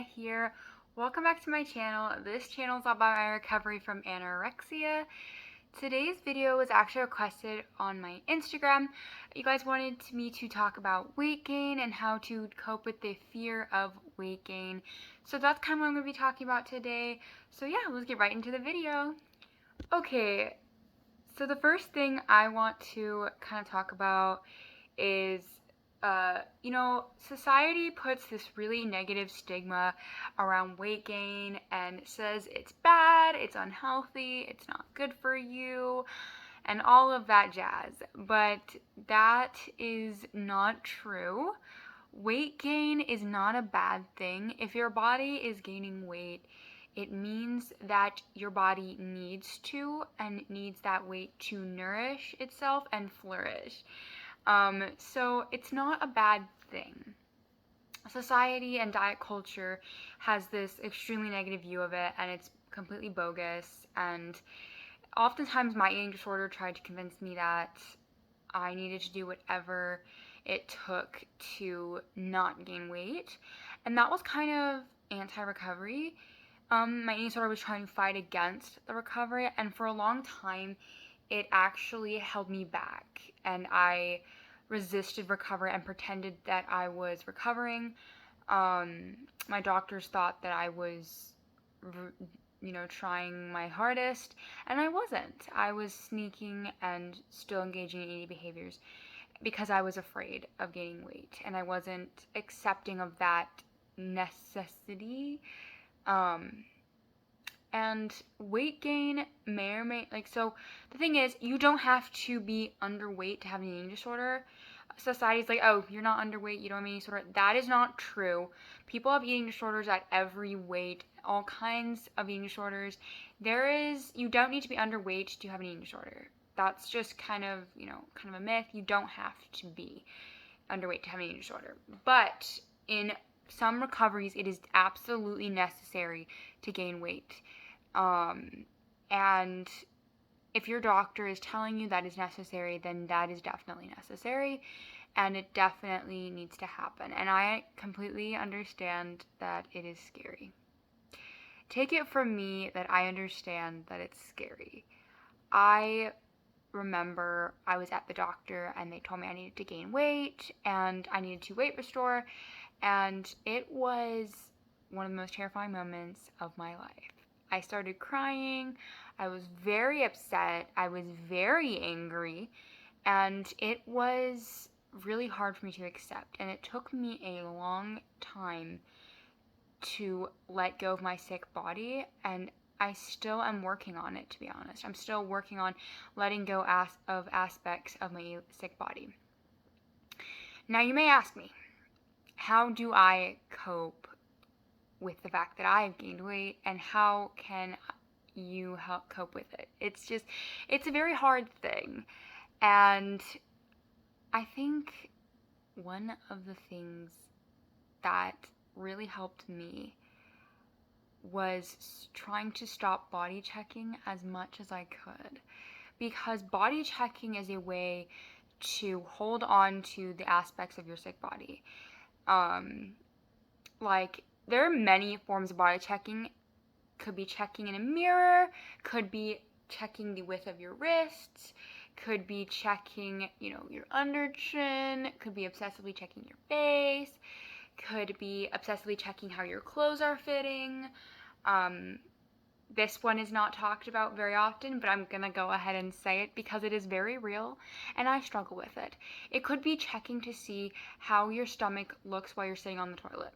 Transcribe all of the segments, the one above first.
Layna here. Welcome back to my channel. This channel is all about my recovery from anorexia. Today's video was actually requested on my Instagram. You guys wanted me to talk about weight gain and how to cope with the fear of weight gain. So that's kind of what I'm going to be talking about today. So yeah, let's get right into the video. Okay, so the first thing I want to kind of talk about is society puts this really negative stigma around weight gain and says it's bad, it's unhealthy, it's not good for you, and all of that jazz. But that is not true. Weight gain is not a bad thing. If your body is gaining weight, it means that your body needs to and needs that weight to nourish itself and flourish. So it's not a bad thing. Society and diet culture has this extremely negative view of it, and it's completely bogus. And oftentimes my eating disorder tried to convince me that I needed to do whatever it took to not gain weight. And that was kind of anti-recovery. My eating disorder was trying to fight against the recovery, and for a long time it actually held me back, and I resisted recovery and pretended that I was recovering. My doctors thought that I was, trying my hardest, and I wasn't. I was sneaking and still engaging in eating behaviors because I was afraid of gaining weight, and I wasn't accepting of that necessity. And weight gain may or may, so the thing is, you don't have to be underweight to have an eating disorder. Society's like, oh, you're not underweight, you don't have an eating disorder. That is not true. People have eating disorders at every weight, all kinds of eating disorders. You don't need to be underweight to have an eating disorder. That's just kind of a myth. You don't have to be underweight to have an eating disorder. But in some recoveries, it is absolutely necessary to gain weight. And if your doctor is telling you that is necessary, then that is definitely necessary, and it definitely needs to happen. And I completely understand that it is scary. Take it from me that I understand that it's scary. I remember I was at the doctor and they told me I needed to gain weight and I needed to weight restore, and it was one of the most terrifying moments of my life. I started crying. I was very upset. I was very angry, and it was really hard for me to accept, and it took me a long time to let go of my sick body, and I still am working on it, to be honest. I'm still working on letting go of aspects of my sick body. Now, you may ask me, how do I cope with the fact that I have gained weight, and how can you help cope with it? It's a very hard thing. And I think one of the things that really helped me was trying to stop body checking as much as I could, because body checking is a way to hold on to the aspects of your sick body. There are many forms of body checking. Could be checking in a mirror, could be checking the width of your wrists, could be checking, your under chin, could be obsessively checking your face, could be obsessively checking how your clothes are fitting. This one is not talked about very often, but I'm gonna go ahead and say it because it is very real and I struggle with it. It could be checking to see how your stomach looks while you're sitting on the toilet.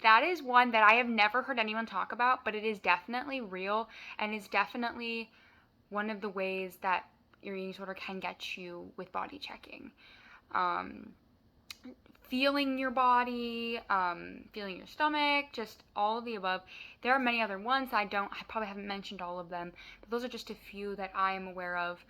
That is one that I have never heard anyone talk about, but it is definitely real, and is definitely one of the ways that your eating disorder can get you with body checking. Feeling your body, feeling your stomach, just all of the above. There are many other ones. I probably haven't mentioned all of them, but those are just a few that I am aware of.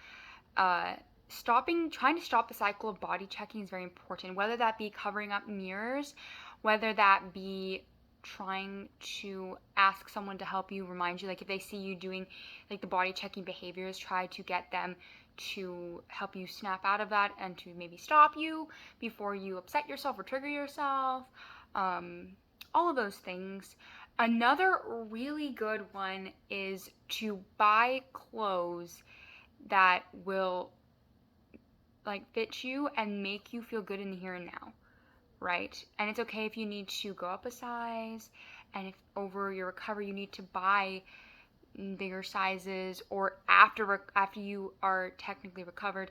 Trying to stop the cycle of body checking is very important, whether that be covering up mirrors, whether that be trying to ask someone to help you, remind you, if they see you doing the body checking behaviors, try to get them to help you snap out of that and to maybe stop you before you upset yourself or trigger yourself. all of those things. Another really good one is to buy clothes that will like fit you and make you feel good in the here and now, right? And it's okay if you need to go up a size, and if over your recovery you need to buy bigger sizes, or after you are technically recovered,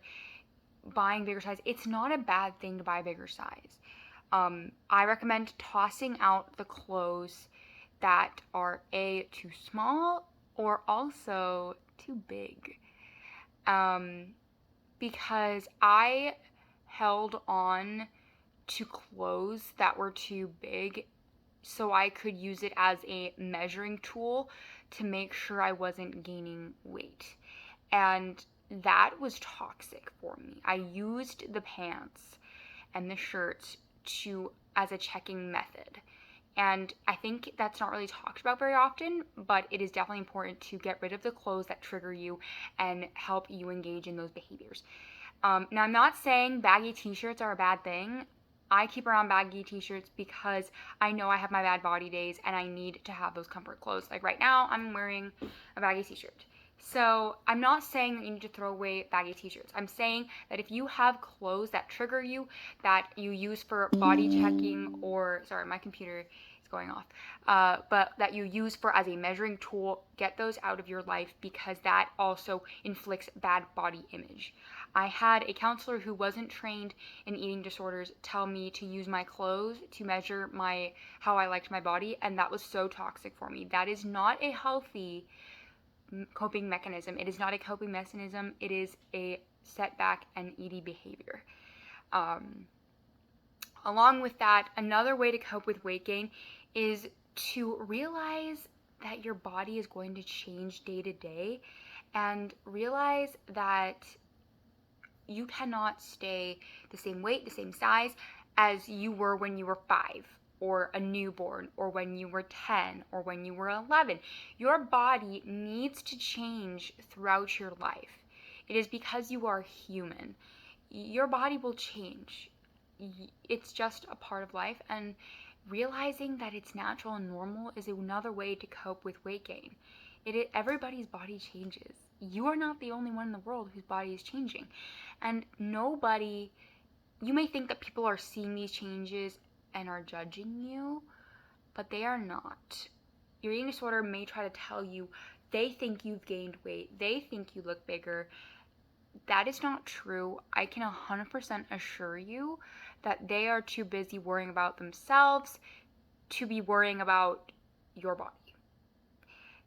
buying bigger size. It's not a bad thing to buy a bigger size. I recommend tossing out the clothes that are too small or also too big. Because I held on to clothes that were too big so I could use it as a measuring tool to make sure I wasn't gaining weight. And that was toxic for me. I used the pants and the shirts as a checking method. And I think that's not really talked about very often, but it is definitely important to get rid of the clothes that trigger you and help you engage in those behaviors. Now, I'm not saying baggy t-shirts are a bad thing. I keep around baggy t-shirts because I know I have my bad body days and I need to have those comfort clothes. Like right now, I'm wearing a baggy t-shirt. So I'm not saying that you need to throw away baggy t-shirts. I'm saying that if you have clothes that trigger you, that you use for body checking, or, sorry, my computer is going off, but that you use for as a measuring tool, get those out of your life, because that also inflicts bad body image. I had a counselor who wasn't trained in eating disorders tell me to use my clothes to measure how I liked my body, and that was so toxic for me. That is not a healthy coping mechanism. It is not a coping mechanism. It is a setback and ED behavior. Along with that, another way to cope with weight gain is to realize that your body is going to change day to day, and realize that you cannot stay the same weight, the same size as you were when you were 5, or a newborn, or when you were 10, or when you were 11. Your body needs to change throughout your life. It is because you are human. Your body will change. It's just a part of life, and realizing that it's natural and normal is another way to cope with weight gain. Everybody's body changes. You are not the only one in the world whose body is changing. And you may think that people are seeing these changes and are judging you, but they are not. Your eating disorder may try to tell you they think you've gained weight, they think you look bigger. That is not true. I can 100% assure you that they are too busy worrying about themselves to be worrying about your body.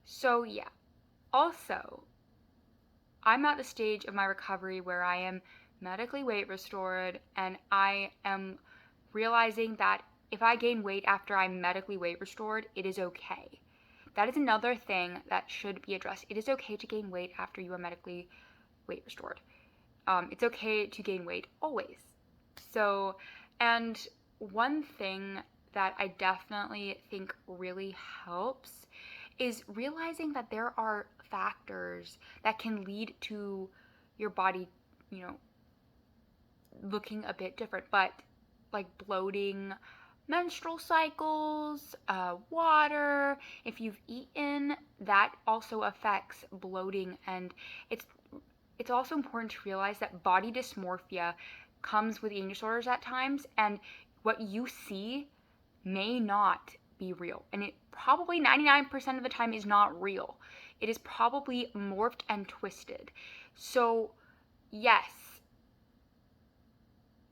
So yeah. Also, I'm at the stage of my recovery where I am medically weight restored, and I am realizing that if I gain weight after I'm medically weight restored, it is okay. That is another thing that should be addressed. It is okay to gain weight after you are medically weight restored. It's okay to gain weight always. So, and one thing that I definitely think really helps is realizing that there are factors that can lead to your body, looking a bit different, but like bloating, menstrual cycles, water. If you've eaten, that also affects bloating, and it's also important to realize that body dysmorphia comes with eating disorders at times, and what you see may not be real, and it probably 99% of the time is not real. It is probably morphed and twisted. So yes,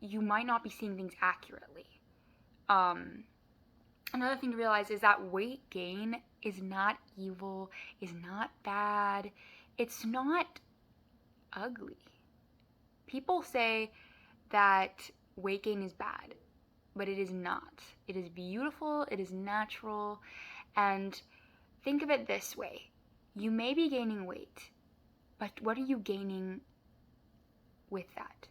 you might not be seeing things accurately. Another thing to realize is that weight gain is not evil, is not bad, it's not ugly. People say that weight gain is bad, but it is not. It is beautiful, it is natural, and think of it this way. You may be gaining weight, but what are you gaining with that?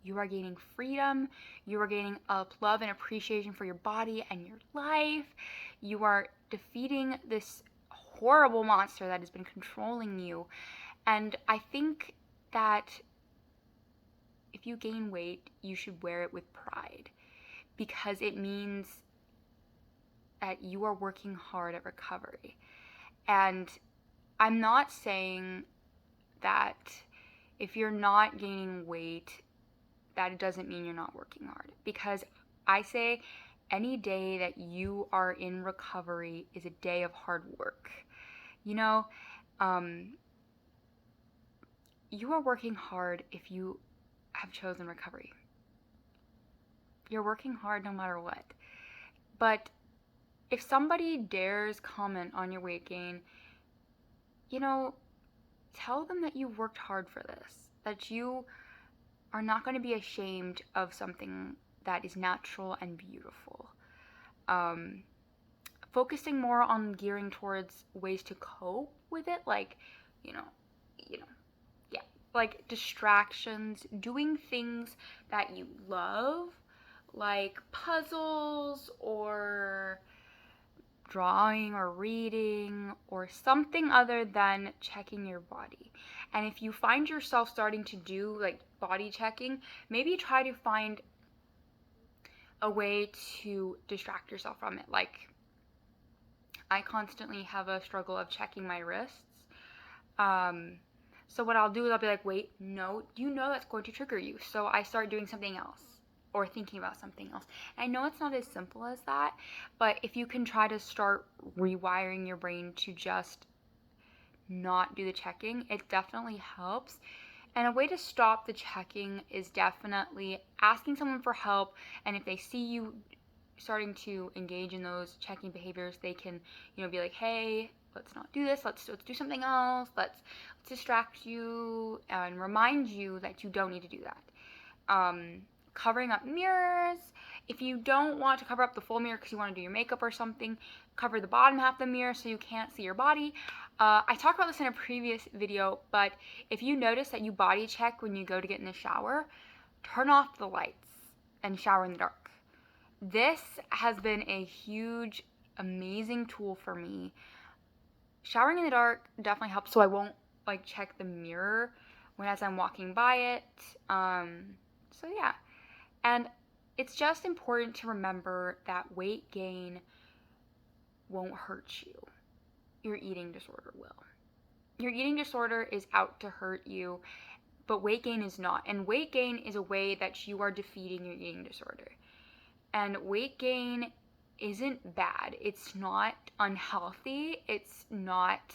You are gaining freedom, you are gaining love and appreciation for your body and your life. You are defeating this horrible monster that has been controlling you. And I think that if you gain weight, you should wear it with pride, because it means that you are working hard at recovery. And I'm not saying that if you're not gaining weight, that it doesn't mean you're not working hard. Because I say any day that you are in recovery is a day of hard work. You know, you are working hard if you have chosen recovery. You're working hard no matter what. But if somebody dares comment on your weight gain, tell them that you worked hard for this, that you are not going to be ashamed of something that is natural and beautiful. Focusing more on gearing towards ways to cope with it, like, like distractions, doing things that you love, like puzzles or drawing or reading or something other than checking your body. And if you find yourself starting to do like body checking, maybe try to find a way to distract yourself from it. Like, I constantly have a struggle of checking my wrists. So what I'll do is I'll be like, wait, no, that's going to trigger you. So I start doing something else or thinking about something else. And I know it's not as simple as that, but if you can try to start rewiring your brain to just not do the checking, it definitely helps. And a way to stop the checking is definitely asking someone for help. And if they see you starting to engage in those checking behaviors, they can, be like, hey, let's not do this. Let's do something else. Let's distract you and remind you that you don't need to do that. Covering up mirrors. If you don't want to cover up the full mirror because you want to do your makeup or something, cover the bottom half of the mirror so you can't see your body. I talked about this in a previous video, but if you notice that you body check when you go to get in the shower, turn off the lights and shower in the dark. This has been a huge, amazing tool for me. Showering in the dark definitely helps, so I won't check the mirror as I'm walking by it. So yeah, and it's just important to remember that weight gain won't hurt you. Your eating disorder will. Your eating disorder is out to hurt you, but weight gain is not. And weight gain is a way that you are defeating your eating disorder. And weight gain isn't bad. It's not unhealthy. It's not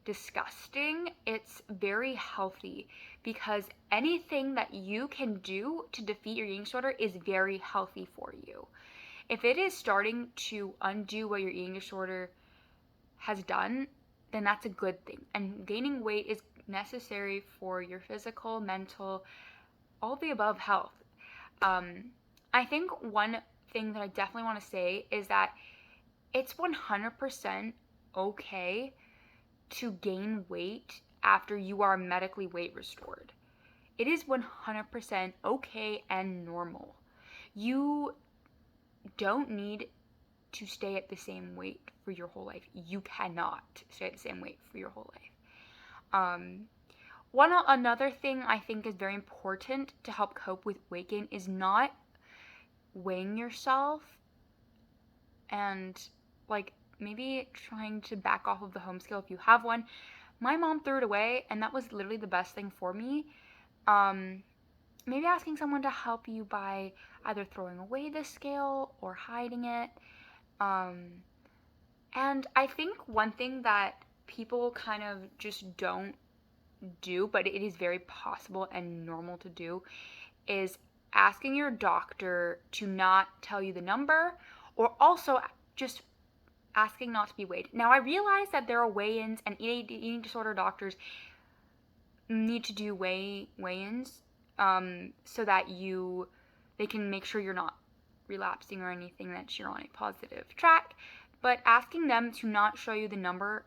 disgusting. It's very healthy, because anything that you can do to defeat your eating disorder is very healthy for you. If it is starting to undo what your eating disorder has done, then that's a good thing. And gaining weight is necessary for your physical, mental, all the above health. I think one thing that I definitely want to say is that it's 100% okay to gain weight after you are medically weight restored. It is 100% okay and normal. You don't need to stay at the same weight for your whole life. You cannot stay at the same weight for your whole life. Another thing I think is very important to help cope with weight gain is not weighing yourself and maybe trying to back off of the home scale if you have one. My mom threw it away, and that was literally the best thing for me. Maybe asking someone to help you by either throwing away the scale or hiding it. And I think one thing that people kind of just don't do, but it is very possible and normal to do, is asking your doctor to not tell you the number, or also just asking not to be weighed. Now, I realize that there are weigh-ins, and eating disorder doctors need to do weigh-ins so that they can make sure you're not relapsing or anything, that you're on a positive track. But asking them to not show you the number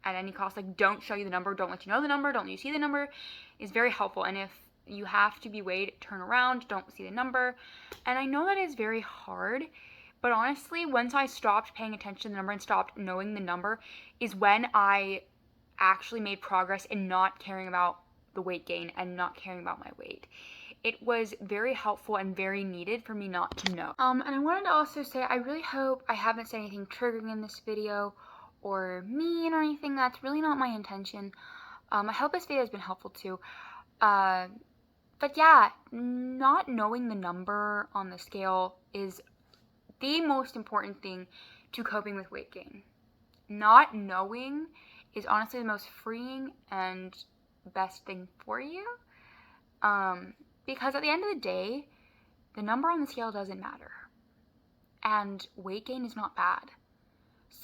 at any cost, don't show you the number, don't let you know the number, don't let you see the number, is very helpful. And if you have to be weighed, turn around, don't see the number. And I know that is very hard, but honestly, once I stopped paying attention to the number and stopped knowing the number is when I actually made progress in not caring about the weight gain and not caring about my weight. it was very helpful and very needed for me not to know. And I wanted to also say, I really hope I haven't said anything triggering in this video or mean or anything. That's really not my intention. I hope this video has been helpful too. But yeah, not knowing the number on the scale is the most important thing to coping with weight gain. Not knowing is honestly the most freeing and best thing for you. Because at the end of the day, the number on the scale doesn't matter. And weight gain is not bad.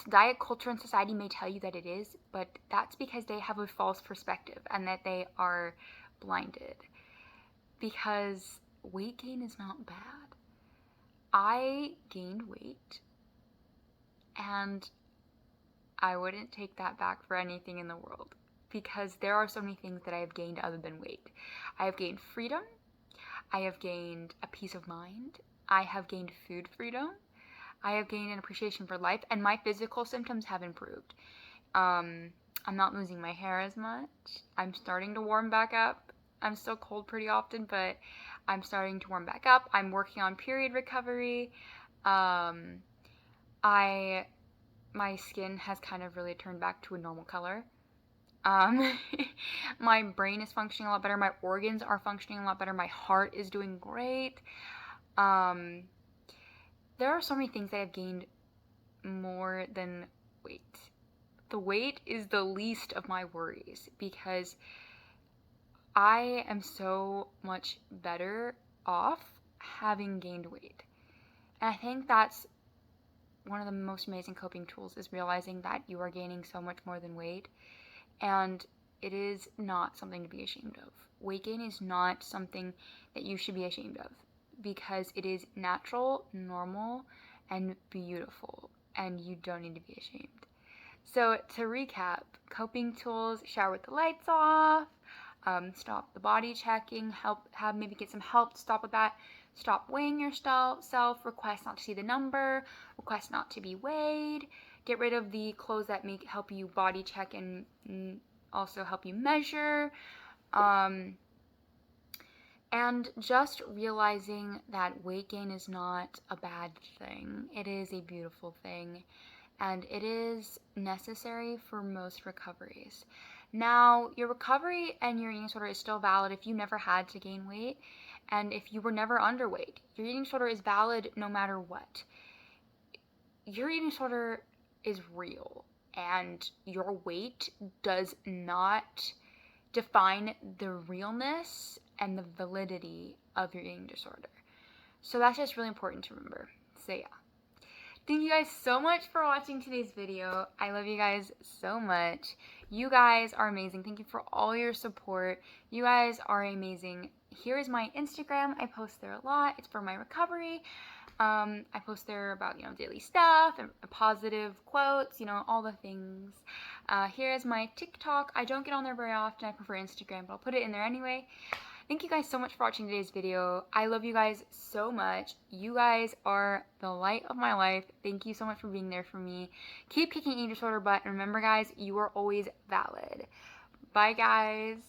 Diet culture and society may tell you that it is, but that's because they have a false perspective and that they are blinded. Because weight gain is not bad. I gained weight, and I wouldn't take that back for anything in the world, because there are so many things that I have gained other than weight. I have gained freedom. I have gained a peace of mind. I have gained food freedom. I have gained an appreciation for life, and my physical symptoms have improved. I'm not losing my hair as much. I'm starting to warm back up. I'm still cold pretty often, but I'm starting to warm back up. I'm working on period recovery. My skin has kind of really turned back to a normal color. My brain is functioning a lot better. My organs are functioning a lot better. My heart is doing great. There are so many things that I've gained more than weight. The weight is the least of my worries, because I am so much better off having gained weight. And I think that's one of the most amazing coping tools, is realizing that you are gaining so much more than weight. And it is not something to be ashamed of. Weight gain is not something that you should be ashamed of, because it is natural, normal, and beautiful, and you don't need to be ashamed. So to recap, coping tools: shower with the lights off, stop the body checking, maybe get some help to stop with that, stop weighing yourself, request not to see the number, request not to be weighed, get rid of the clothes that help you body check and also help you measure, and just realizing that weight gain is not a bad thing. It is a beautiful thing, and it is necessary for most recoveries. Now, your recovery and your eating disorder is still valid if you never had to gain weight, and if you were never underweight. Your eating disorder is valid no matter what. Your eating disorder is real, and your weight does not define the realness and the validity of your eating disorder. So that's just really important to remember. So yeah. Thank you guys so much for watching today's video. I love you guys so much. You guys are amazing. Thank you for all your support. You guys are amazing. Here is my Instagram. I post there a lot. It's for my recovery. I post there about, daily stuff and positive quotes, all the things. Here is my TikTok. I don't get on there very often. I prefer Instagram, but I'll put it in there anyway. Thank you guys so much for watching today's video. I love you guys so much. You guys are the light of my life. Thank you so much for being there for me. Keep kicking eating disorder butt, and remember, guys, you are always valid. Bye, guys.